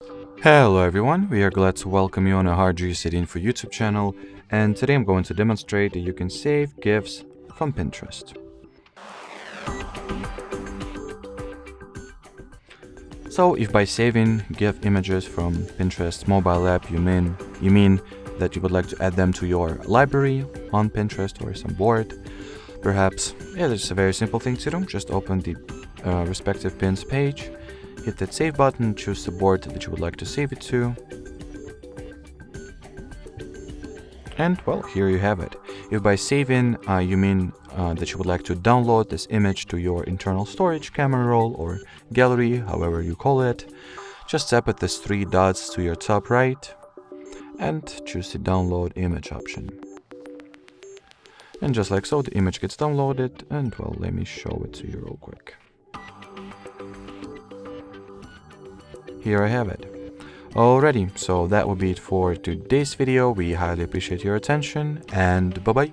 Hello everyone, we are glad to welcome you on a HardReset.Info YouTube channel, and today I'm going to demonstrate that you can save GIFs from Pinterest. So if by saving GIF images from Pinterest mobile app you mean that you would like to add them to your library on Pinterest or some board, perhaps, it's a very simple thing to do. Just open the respective pins page, hit that save button, choose the board that you would like to save it to, and well, here you have it. If by saving you mean that you would like to download this image to your internal storage, camera roll, or gallery, however you call it, just tap at these three dots to your top right and choose the download image option. And just like so, the image gets downloaded, and well, let me show it to you real quick. Here I have it. Alrighty, so that will be it for today's video. We highly appreciate your attention, and bye-bye.